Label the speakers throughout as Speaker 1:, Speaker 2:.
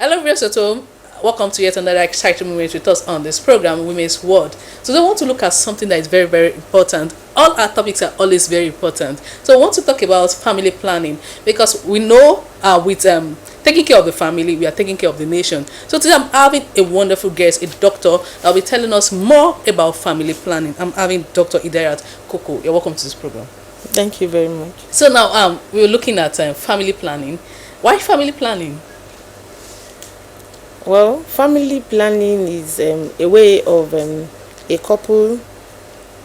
Speaker 1: Hello, viewers at home. Welcome to yet another exciting moment with us on this program, Women's World. Today, I want to look at something that is very, very important. All our topics are always very important. So, I want to talk about family planning because we know with taking care of the family, we are taking care of the nation. So, today, I'm having a wonderful guest, a doctor, that will be telling us more about family planning. I'm having Dr. Idayat Koko. You're welcome to this program.
Speaker 2: Thank you very much.
Speaker 1: So, now we're looking at family planning. Why family planning?
Speaker 2: Well, family planning is a way of a couple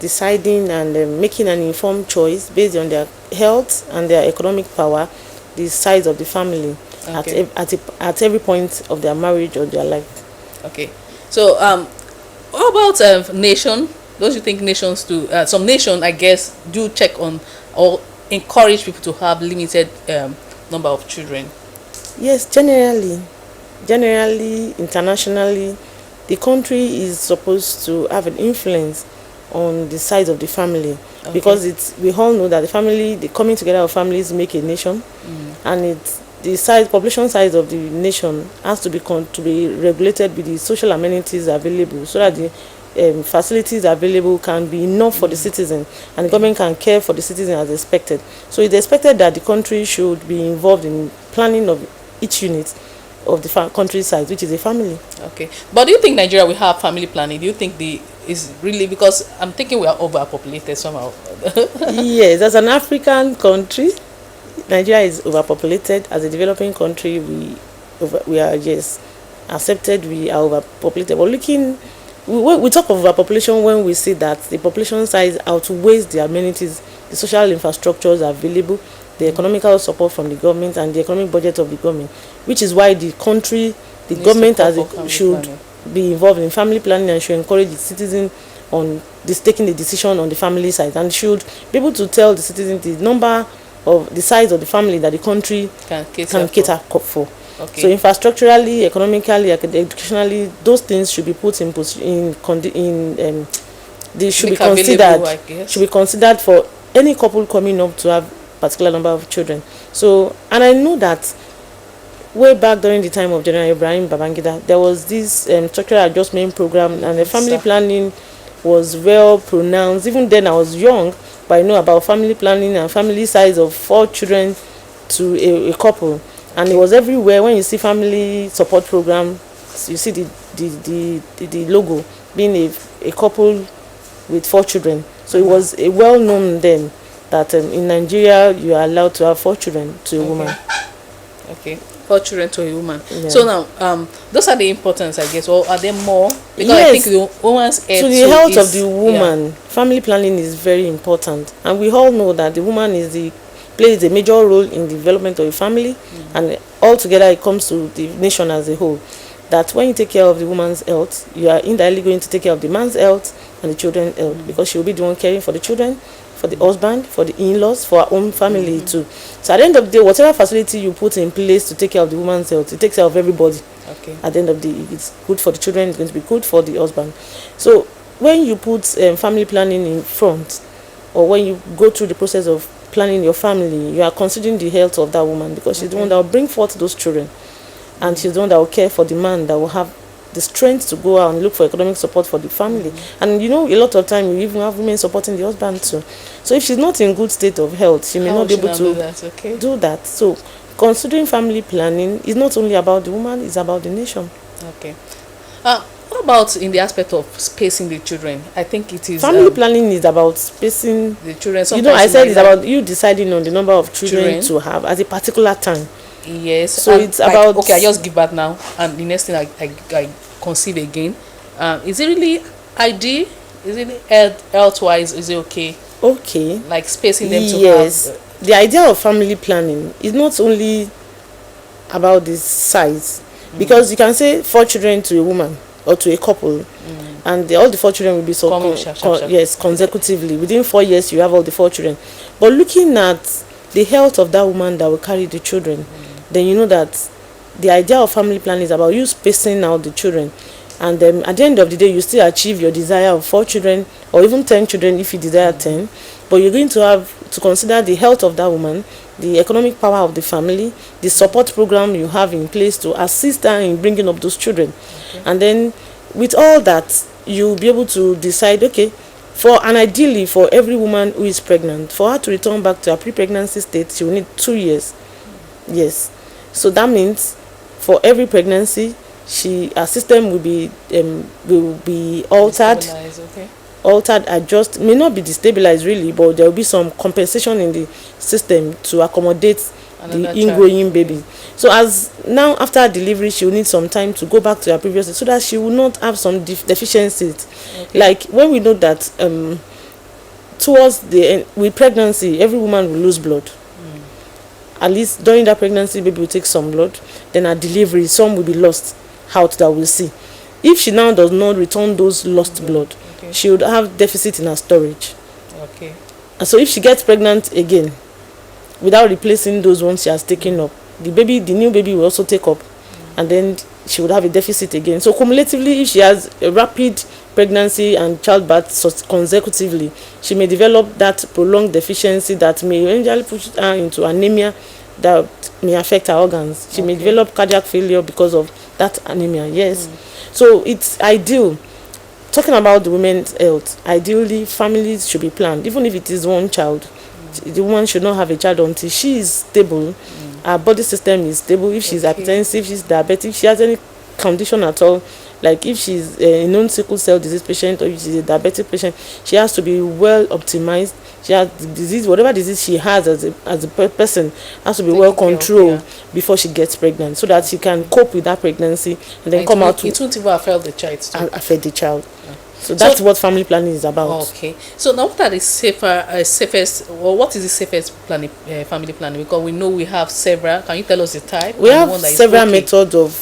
Speaker 2: deciding and making an informed choice based on their health and their economic power, the size of the family at every point of their marriage or their life.
Speaker 1: Okay. So, what about nation? Don't you think nations do? Some nation, I guess, do check on or encourage people to have limited number of children.
Speaker 2: Yes, generally, internationally, the country is supposed to have an influence on the size of the family, because we all know that the coming together of families make a nation, and the population size of the nation has to be regulated with the social amenities available, so that the facilities available can be enough for the citizen, and the government can care for the citizen as expected. So it's expected that the country should be involved in planning of each unit of the country size, which is a family.
Speaker 1: Okay, but do you think Nigeria will have family planning? Do you think is really, because I'm thinking we are overpopulated somehow?
Speaker 2: Yes, as an African country, Nigeria is overpopulated. As a developing country, we are accepted. We are overpopulated. But we talk of overpopulation when we see that the population size outweighs the amenities, the social infrastructures available, the economical support from the government, and the economic budget of the government, which is why the government should be involved in family planning and should encourage the citizen on taking the decision on the family size, and should be able to tell the citizen the size of the family that the country can cater for.
Speaker 1: Okay.
Speaker 2: So infrastructurally, economically, educationally, those things should be put in they should be considered for any couple coming up to have particular number of children. So, and I know that way back during the time of General Ibrahim Babangida, there was this structural adjustment program, and the family planning was well pronounced. Even then I was young, but I know about family planning and family size of 4 children to a couple, and it was everywhere. When you see family support program, you see the logo being a couple with 4 children. So it was a well known then that in Nigeria you are allowed to have 4 children to a woman.
Speaker 1: Okay, 4 children to a woman.
Speaker 2: Yeah.
Speaker 1: So now, those are the importance, I guess, or are there more? Because
Speaker 2: yes,
Speaker 1: I think the woman's health,
Speaker 2: to the health of the woman, family planning is very important, and we all know that the woman plays a major role in the development of a family, and altogether it comes to the nation as a whole. That when you take care of the woman's health, you are indirectly going to take care of the man's health and the children's health, because she will be the one caring for the children, for the husband, for the in-laws, for our own family too. So at the end of the day, whatever facility you put in place to take care of the woman's health, it takes care of everybody.
Speaker 1: Okay.
Speaker 2: At the end of the day, it's good for the children, it's going to be good for the husband. So when you put family planning in front, or when you go through the process of planning your family, you are considering the health of that woman, because she's the one that will bring forth those children, and she's the one that will care for the man, that will have the strength to go out and look for economic support for the family. And a lot of time you even have women supporting the husband too. So if she's not in good state of health, she may not be able to do that. So considering family planning is not only about the woman, it's about the nation.
Speaker 1: Okay. What about in the aspect of spacing the children? I think it is
Speaker 2: family planning is about spacing
Speaker 1: the children.
Speaker 2: I said it's about you deciding on the number of children to have at a particular time.
Speaker 1: Yes.
Speaker 2: So it's about
Speaker 1: I just give birth now, and the next thing I conceive again. Is it really ideal? Is it health-wise? Is it okay?
Speaker 2: Okay.
Speaker 1: Like spacing them to have.
Speaker 2: Yes. The idea of family planning is not only about the size, because you can say 4 children to a woman or to a couple, and all the 4 children will be consecutively. Within 4 years, you have all the 4 children. But looking at the health of that woman that will carry the children, then you know that the idea of family planning is about you spacing out the children, and then at the end of the day you still achieve your desire of 4 children or even 10 children if you desire 10, but you're going to have to consider the health of that woman, the economic power of the family, the support program you have in place to assist her in bringing up those children. And then with all that, you'll be able to decide, okay, and ideally for every woman who is pregnant, for her to return back to her pre-pregnancy state, she will need 2 years. Yes. So that means for every pregnancy, her system will be altered. Altered, adjust, may not be destabilized really, but there will be some compensation in the system to accommodate the ingrowing baby. So as now after delivery, she will need some time to go back to her previous, so that she will not have some deficiencies. Like when we know that towards the end, with pregnancy, every woman will lose blood. At least during that pregnancy, baby will take some blood. Then at delivery, some will be lost out that we'll see. If she now does not return those lost blood, she would have deficit in her storage. And so if she gets pregnant again without replacing those ones she has taken up, the new baby will also take up, and then she would have a deficit again. So cumulatively, if she has a rapid pregnancy and childbirth consecutively, she may develop that prolonged deficiency that may eventually push her into anemia that may affect her organs. She may develop cardiac failure because of that anemia. Yes. So it's ideal. Talking about the women's health, ideally families should be planned. Even if it is one child, the woman should not have a child until she is stable. Her body system is stable. If she's hypertensive, she's diabetic, if she has any condition at all, like if she's a non-sickle cell disease patient or if she's a diabetic patient, she has to be well optimized. She has the disease, whatever disease she has as a person, has to be well controlled before she gets pregnant, so that she can cope with that pregnancy and then come out.
Speaker 1: It won't even affect the child.
Speaker 2: Affect the child. So that's what family planning is about.
Speaker 1: Okay. So now, what are the safest, or what is the safest family planning? Because we know we have several. Can you tell us the type?
Speaker 2: We have several methods of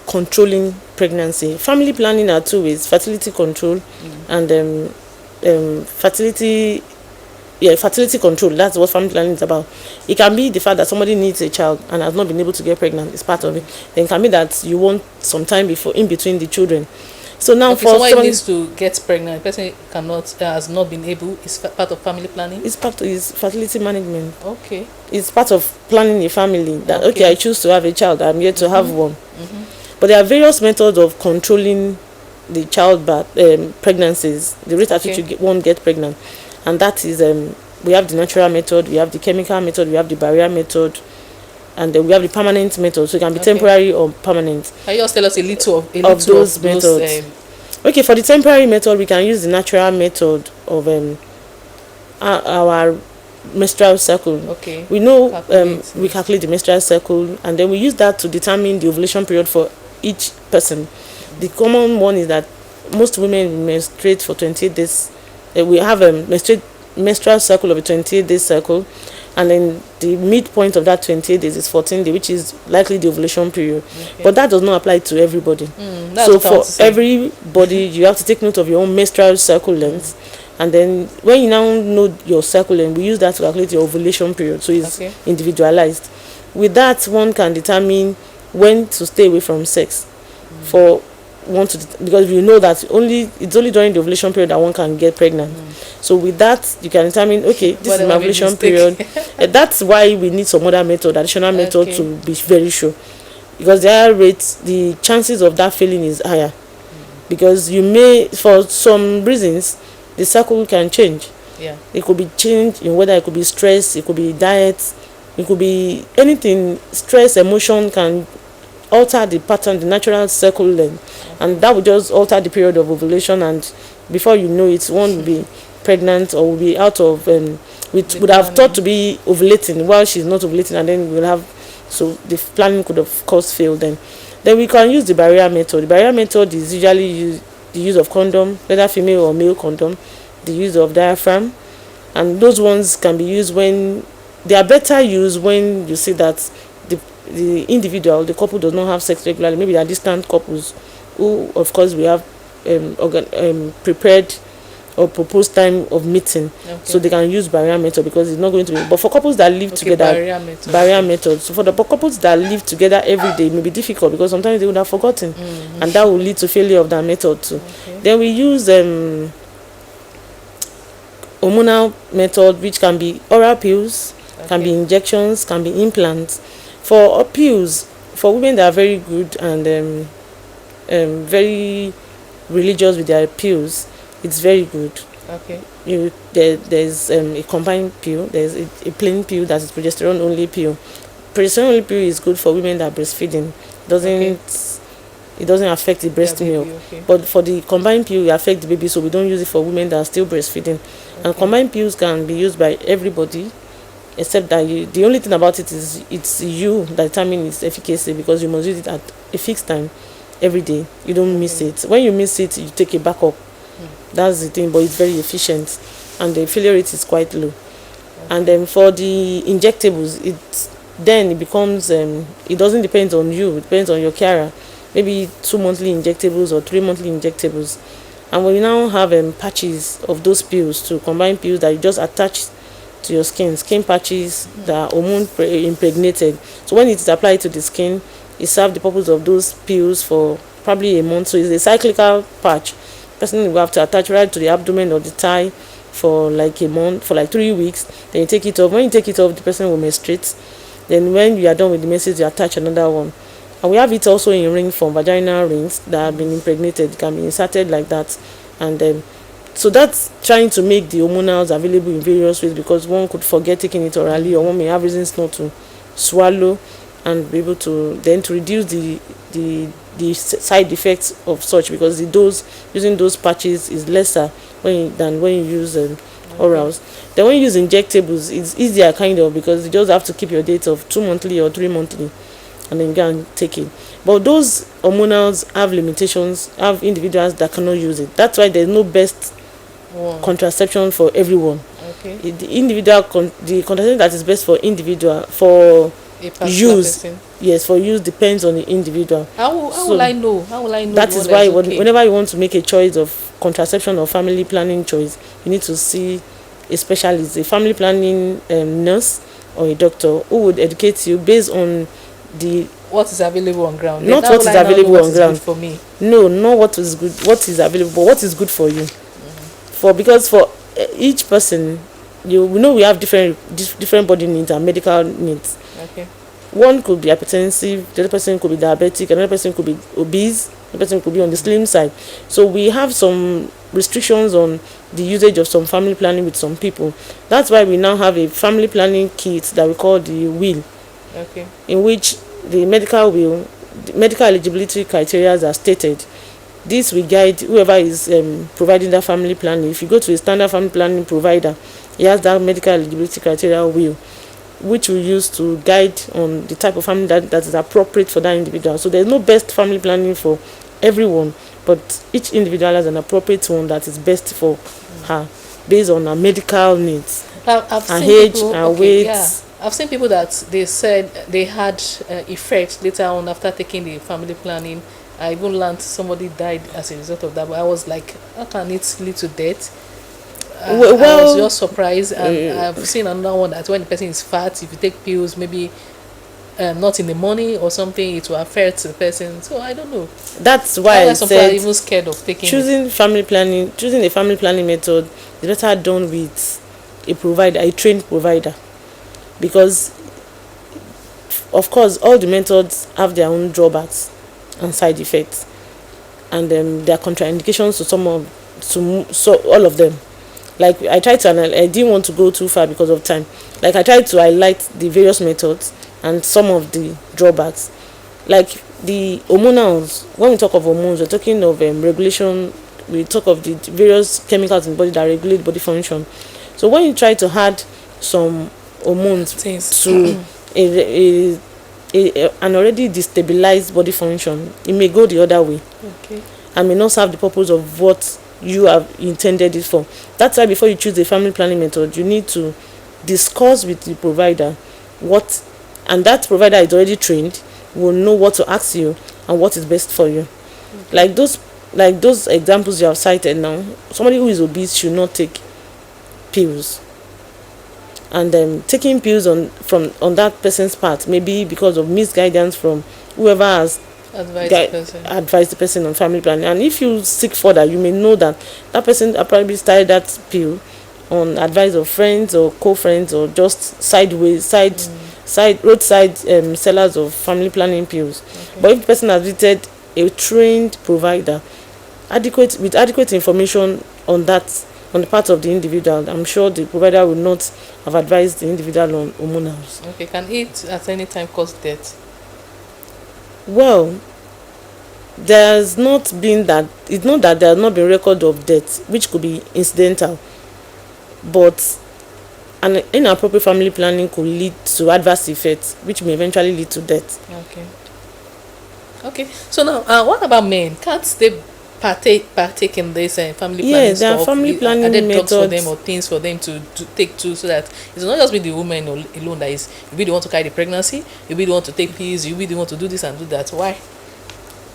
Speaker 2: controlling pregnancy. Family planning are two ways: fertility control and fertility control. That's what family planning is about. It can be the fact that somebody needs a child and has not been able to get pregnant. It's part of it. Then it can be that you want some time in between the children. So now, for
Speaker 1: someone needs to get pregnant, the person has not been able. It's part of family planning.
Speaker 2: It's part of fertility management.
Speaker 1: Okay.
Speaker 2: It's part of planning a family. That I choose to have a child. I'm here to have one. But there are various methods of controlling the childbirth, pregnancies, the rate at which one get pregnant, and that is we have the natural method, we have the chemical method, we have the barrier method, and then we have the permanent method. So it can be temporary or permanent. Can
Speaker 1: you just tell us a little
Speaker 2: of those methods? Okay, for the temporary method, we can use the natural method of our menstrual cycle.
Speaker 1: Okay.
Speaker 2: We know we calculate the menstrual cycle, and then we use that to determine the ovulation period for each person. The common one is that most women menstruate for 28 days. We have a menstrual cycle of a 28-day cycle, and then the midpoint of that 28 days is 14 days, which is likely the ovulation period. But that does not apply to everybody. So for everybody, you have to take note of your own menstrual cycle length, and then when you now know your cycle length, we use that to calculate your ovulation period. So it's individualized. With that, one can determine when to stay away from sex for because you know that it's only during the ovulation period that one can get pregnant. So with that, you can determine, this is my ovulation period. That's why we need some other additional method to be very sure, because the chances of that failing is higher, because you may, for some reasons, the cycle can change. It could be changed in whether it could be stress, it could be diet, it could be anything. Stress, emotion can alter the pattern, the natural cycle length, and that would just alter the period of ovulation, and before you know it, one will be pregnant or will be out of would have thought to be ovulating while she's not ovulating, and then we'll have, so the planning could of course fail. Then we can use the barrier method. The barrier method is usually the use of condom, whether female or male condom, the use of diaphragm, and those ones can be used when they are better used when you see that the individual, the couple, does not have sex regularly. Maybe they are distant couples who, of course, we have prepared or proposed time of meeting, so they can use barrier method, because it's not going to be. But for couples that live together, barrier method. So for the couples that live together every day, it may be difficult because sometimes they would have forgotten, and that will lead to failure of that method too. Then we use hormonal method, which can be oral pills, can be injections, can be implants. For pills, for women that are very good and very religious with their pills, it's very good. There's a combined pill, there's a plain pill that is progesterone only pill. Progesterone only pill is good for women that are breastfeeding. It doesn't affect the breast milk, but for the combined pill, it affects the baby, so we don't use it for women that are still breastfeeding. And combined pills can be used by everybody, except that the only thing about it is it's you that determine its efficacy, because you must use it at a fixed time every day. You don't miss it. When you miss it, you take a backup. That's the thing, but it's very efficient and the failure rate is quite low. And then for the injectables, it becomes it doesn't depend on you, it depends on your carer. Maybe 2 monthly injectables or 3 monthly injectables. And we now have patches of those pills, to combine pills that you just attach to your skin patches that are hormone impregnated. So when it's applied to the skin, it serves the purpose of those pills for probably a month. So it's a cyclical patch. Person will have to attach right to the abdomen or the thigh for like a month, for like 3 weeks. Then you take it off. When you take it off, the person will menstruate. Then when you are done with the menses, you attach another one. And we have it also in ring form, vaginal rings that have been impregnated. It can be inserted like that. And so that's trying to make the hormonals available in various ways, because one could forget taking it orally, or one may have reasons not to swallow, and be able to then to reduce the side effects of such, because the dose using those patches is lesser than when you use orals. Then when you use injectables, it's easier kind of, because you just have to keep your date of 2 monthly or 3 monthly, and then go and take it. But those hormonals have limitations, have individuals that cannot use it. That's why there's no best contraception for everyone. The individual the contraception that is best for individual, for use person. Yes, for use depends on the individual.
Speaker 1: How will I know
Speaker 2: that is why whenever you want to make a choice of contraception or family planning choice, you need to see a specialist, a family planning nurse or a doctor, who would educate you based on
Speaker 1: what is available on ground.
Speaker 2: Not what is available on ground
Speaker 1: for me.
Speaker 2: No, not what is good, what is available, but what is good for you. Because for each person, we know we have different body needs and medical needs. One could be hypertensive, the other person could be diabetic, another person could be obese, another person could be on the slim side. So we have some restrictions on the usage of some family planning with some people. That's why we now have a family planning kit that we call the will, in which the medical eligibility criteria are stated. This will guide whoever is providing that family planning. If you go to a standard family planning provider, he has that medical eligibility criteria will, which we use to guide on the type of family that is appropriate for that individual. So there's no best family planning for everyone, but each individual has an appropriate one that is best for her, based on her medical needs, her age, her weight.
Speaker 1: I've seen people that they said they had effects later on after taking the family planning. I even learned somebody died as a result of that, but I was like, how can it lead to death? I was just surprised. And I've seen another one that when the person is fat, if you take pills, maybe not in the morning or something, it will affect the person. So I don't know.
Speaker 2: That's why I said
Speaker 1: even scared of taking
Speaker 2: choosing a family planning method is better done with a provider, a trained provider, because of course all the methods have their own drawbacks and side effects, and there are contraindications to all of them. Like I didn't want to go too far because of time. Like I tried to highlight the various methods and some of the drawbacks. Like the hormonals, when we talk of hormones, we're talking of regulation. We talk of the various chemicals in the body that regulate body function. So when you try to add some hormones to an already destabilized body function, it may go the other way, and may not serve the purpose of what you have intended it for. That's why before you choose a family planning method, you need to discuss with the provider and that provider is already trained, will know what to ask you and what is best for you. Like those examples you have cited now, somebody who is obese should not take pills. And taking pills on that person's part, maybe because of misguidance from whoever has advised the person on family planning. And if you seek further, you may know that person probably started that pill on advice of friends or co-friends or just roadside sellers of family planning pills. But if the person has visited a trained provider with adequate information on the part of the individual, I'm sure the provider will not have advised the individual on hormonals.
Speaker 1: Okay, can it at any time cause death?
Speaker 2: Well, it's not that there has not been record of death, which could be incidental, but an inappropriate family planning could lead to adverse effects, which may eventually lead to death.
Speaker 1: Okay. So now, what about men? Can't they partake in this family planning?
Speaker 2: Yes, there are family planning methods
Speaker 1: for them or things for them to take too, so that it's not just be the woman alone that is, you be the one to carry the pregnancy, you be the one to take pills, you be the one to do this and do that. Why?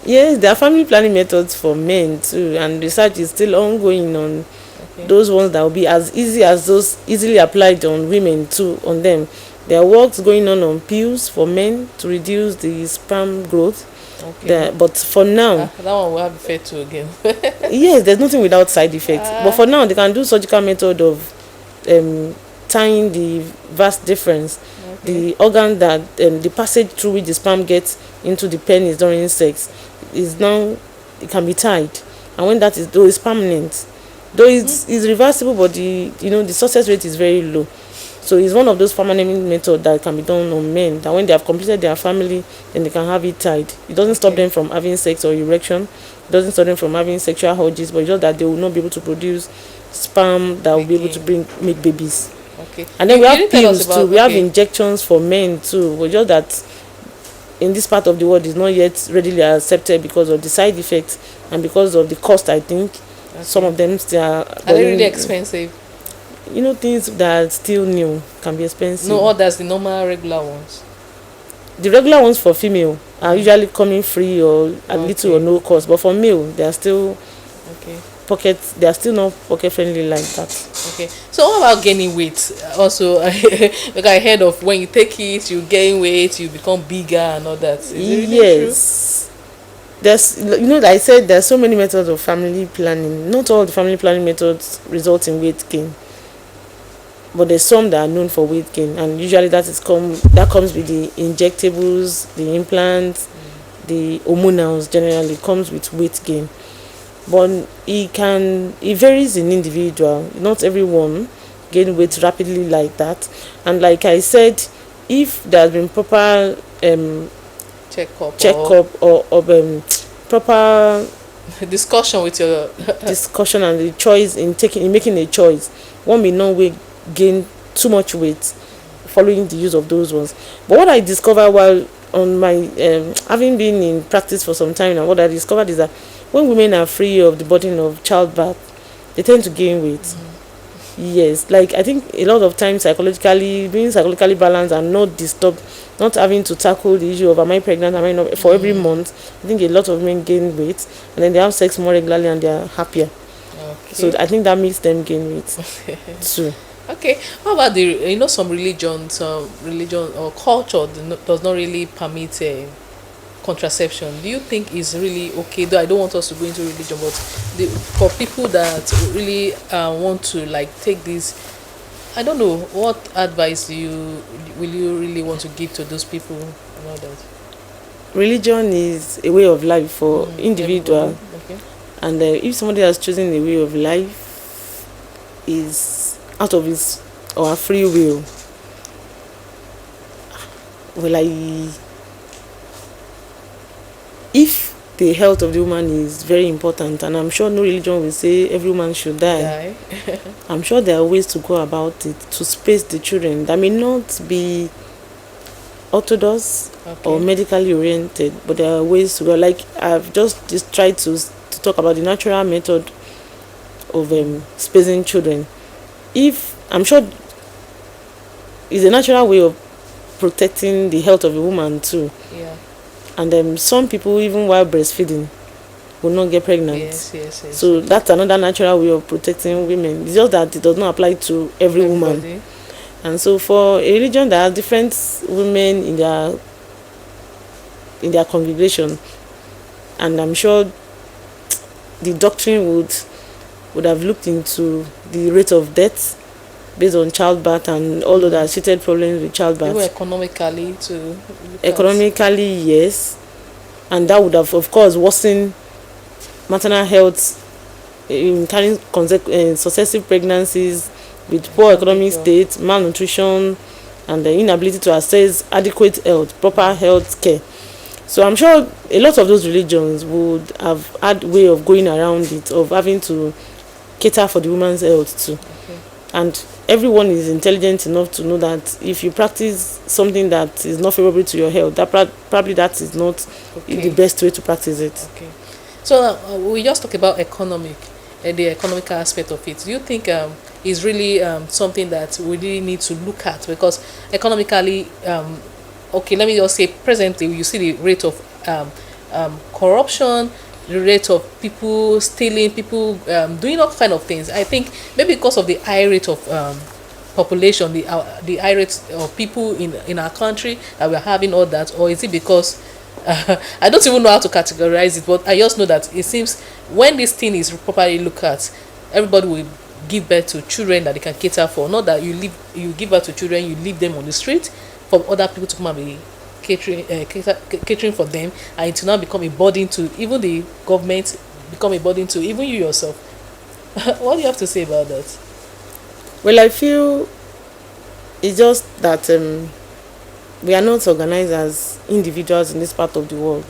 Speaker 2: Yes, there are family planning methods for men too, and research is still ongoing on those ones that will be as easy as those easily applied on women too, on them. There are works going on pills for men to reduce the sperm growth. But for now,
Speaker 1: that one will have effect too again.
Speaker 2: Yes, there's nothing without side effects. But for now, they can do surgical method of tying the vast difference, the organ that the passage through which the sperm gets into the penis during sex it can be tied, and when that is, though it's permanent, though it's reversible, but the success rate is very low. So it's one of those permanent methods that can be done on men, that when they have completed their family, then they can have it tied. It doesn't stop them from having sex or erection. It doesn't stop them from having sexual urges, but it's just that they will not be able to produce sperm that will be able to make babies. And then we have pills too. We have injections for men too. But just that in this part of the world is not yet readily accepted because of the side effects and because of the cost, I think. Some of them still
Speaker 1: are they really expensive?
Speaker 2: Things that are still new can be expensive.
Speaker 1: No, others, the normal regular ones.
Speaker 2: The regular ones for female are usually coming free or at little or no cost, but for male, they are still they are still not pocket friendly like that.
Speaker 1: So what about gaining weight? Also, like I heard of when you take it, you gain weight, you become bigger and all that. Is it really true?
Speaker 2: There's, like I said, there's so many methods of family planning. Not all the family planning methods result in weight gain, but there's some that are known for weight gain, and usually that comes with the injectables, the implants, the hormonals. Generally comes with weight gain, but it varies in individual. Not everyone gain weight rapidly like that, and like I said, if there has been proper checkup or proper
Speaker 1: discussion with your
Speaker 2: discussion and the choice in making a choice, one may not gain too much weight following the use of those ones. But what I discovered while on my having been in practice for some time now, what I discovered is that when women are free of the burden of childbirth, they tend to gain weight. Yes, like I think a lot of times being psychologically balanced and not disturbed, not having to tackle the issue of am I pregnant, am I not, for every month. I think a lot of women gain weight and then they have sex more regularly and they are happier. So I think that makes them gain weight too.
Speaker 1: How about some religion or culture does not really permit contraception? Do you think is really okay? Though I don't want us to go into religion, but for people that really want to take this, I don't know, what advice will you really want to give to those people about that?
Speaker 2: Religion is a way of life for individual, and if somebody has chosen a way of life is out of his or her free will, if the health of the woman is very important, and I'm sure no religion will say every woman should die. I'm sure there are ways to go about it to space the children that may not be orthodox or medically oriented, but there are ways to go. Like I've just tried to talk about the natural method of spacing children. I'm sure it's a natural way of protecting the health of a woman too. And some people, even while breastfeeding, will not get pregnant.
Speaker 1: Yes.
Speaker 2: So that's another natural way of protecting women. It's just that it does not apply to everybody. Woman. And so for a religion that has different women in their congregation, and I'm sure the doctrine would have looked into the rate of death based on childbirth and all other associated problems with childbirth.
Speaker 1: Even economically too.
Speaker 2: Economically, yes. And that would have, of course, worsened maternal health in carrying successive pregnancies with poor economic state, malnutrition, and the inability to access adequate health, proper health care. So I'm sure a lot of those religions would have had way of going around it, of having to cater for the woman's health too.
Speaker 1: Okay.
Speaker 2: And everyone is intelligent enough to know that if you practice something that is not favorable to your health, that probably that is not the best way to practice it.
Speaker 1: Okay. So we just talk about economic and the economical aspect of it. Do you think is really something that we really need to look at? Because economically, okay, let me just say, presently you see the rate of corruption, the rate of people stealing, people doing all kind of things. I think maybe because of the high rate of population, the high rate of people in our country that we're having all that, or is it because I don't even know how to categorize it, but I just know that it seems when this thing is properly looked at, everybody will give birth to children that they can cater for. Not that you give birth to children, you leave them on the street for other people to come and be catering for them, and it will now become a burden to even the government, become a burden to even you yourself. What do you have to say about that?
Speaker 2: Well, I feel it's just that we are not organized as individuals in this part of the world,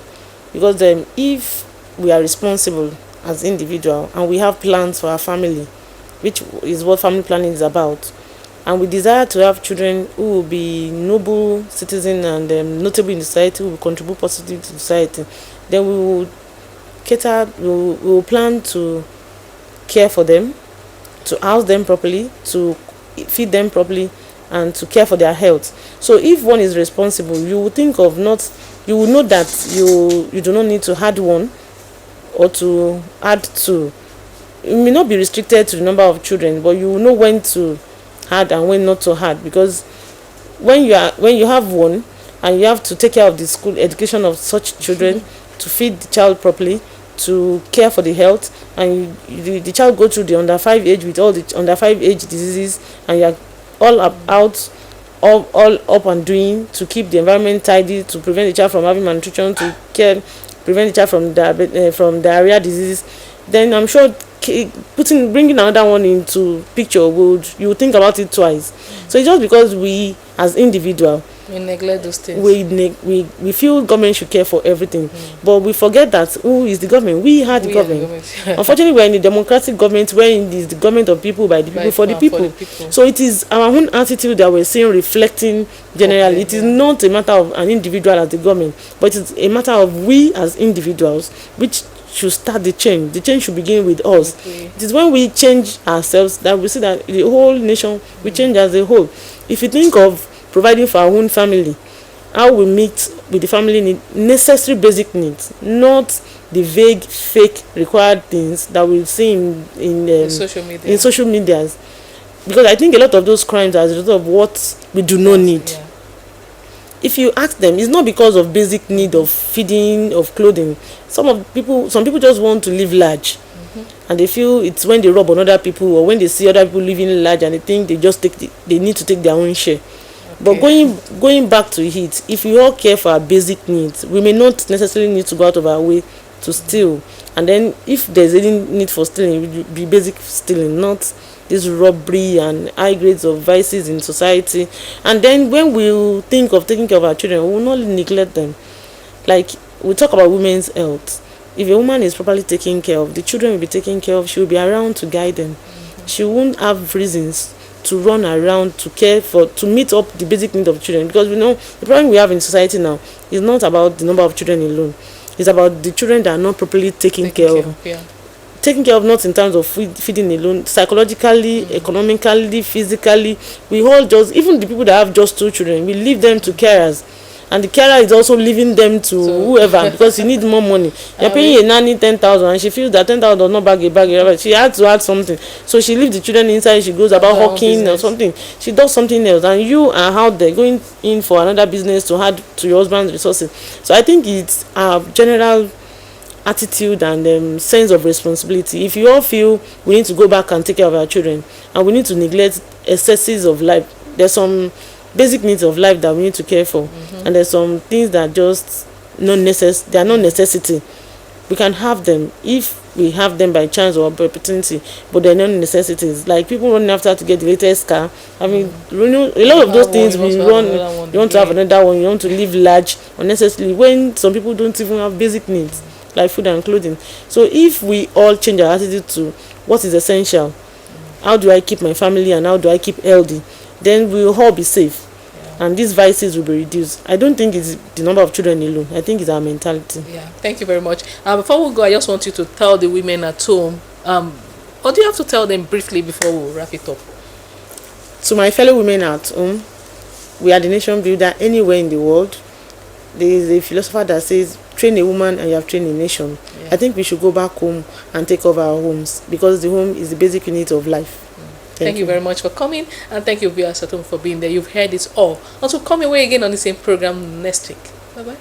Speaker 2: because if we are responsible as individuals and we have plans for our family, which is what family planning is about, and we desire to have children who will be noble citizens and notable in society, who will contribute positively to society, then we will plan to care for them, to house them properly, to feed them properly, and to care for their health. So if one is responsible, you will know that you do not need to add one or to add two. It may not be restricted to the number of children, but you will know when to add and when not to add, because when you have one and you have to take care of the school education of such children, to feed the child properly, to care for the health, and the child go through the under 5 age with all the under 5 age diseases, and you are all up and doing to keep the environment tidy, to prevent the child from having malnutrition, to prevent the child from diarrhea disease, then I'm sure bringing another one into picture you think about it twice. So it's just because we as individual
Speaker 1: we neglect those things.
Speaker 2: We feel government should care for everything, but we forget that who is the government? We are the government. Unfortunately, we're in a democratic government where it is the government of people, by the people, for the people. So it is our own attitude that we're seeing reflecting generally. It is not a matter of an individual as the government, but it's a matter of we as individuals, which should start the change. The change should begin with us. It is when we change ourselves that we see that the whole nation will change as a whole. If you think of providing for our own family, how we meet with the family need necessary basic needs, not the vague, fake, required things that we see in social media. Because I think a lot of those crimes are as a result of what we do not need. Yeah. If you ask them, it's not because of basic need of feeding, of clothing. Some people just want to live large, and they feel it's when they rob on other people or when they see other people living large and they think they need to take their own share. But going back to it, if we all care for our basic needs, we may not necessarily need to go out of our way to steal. And then if there's any need for stealing, it would be basic stealing, not this robbery and high grades of vices in society. And then when we think of taking care of our children, we will not neglect them. Like we talk about women's health. If a woman is properly taken care of, the children will be taken care of. She will be around to guide them. She won't have reasons to run around to meet up the basic need of children, because we know the problem we have in society now is not about the number of children alone. It's about the children that are not properly taken care of. Yeah. Taken care of not in terms of feeding alone, psychologically, economically, physically. We all even the people that have just 2 children, we leave them to carers. And the carer is also leaving them to whoever, because you need more money. You're paying a nanny 10,000 and she feels that 10,000 does not bag. She had to add something. So she leaves the children inside, she goes about hawking or something. She does something else, and you are out there going in for another business to add to your husband's resources. So I think it's a general attitude and sense of responsibility. If you all feel we need to go back and take care of our children and we need to neglect excesses of life, there's some basic needs of life that we need to care for, and there's some things that just they are not necessity. We can have them if we have them by chance or by opportunity, but they're not necessities. Like people running after to get the latest car. I mean, a lot of those things we run. You want to have another one. You want to live large unnecessarily when some people don't even have basic needs like food and clothing. So if we all change our attitude to what is essential, how do I keep my family and how do I keep healthy, then we will all be safe. And these vices will be reduced. I don't think it's the number of children alone. I think it's our mentality.
Speaker 1: Yeah, thank you very much. Before we go, I just want you to tell the women at home, or do you have to tell them briefly before we wrap it up?
Speaker 2: To my fellow women at home, we are the nation builder anywhere in the world. There is a philosopher that says, train a woman and you have trained a nation. Yeah. I think we should go back home and take over our homes, because the home is the basic unit of life.
Speaker 1: Thank you very much for coming, and thank you, viewers at home, for being there. You've heard it all. Also, come away again on the same program next week. Bye-bye.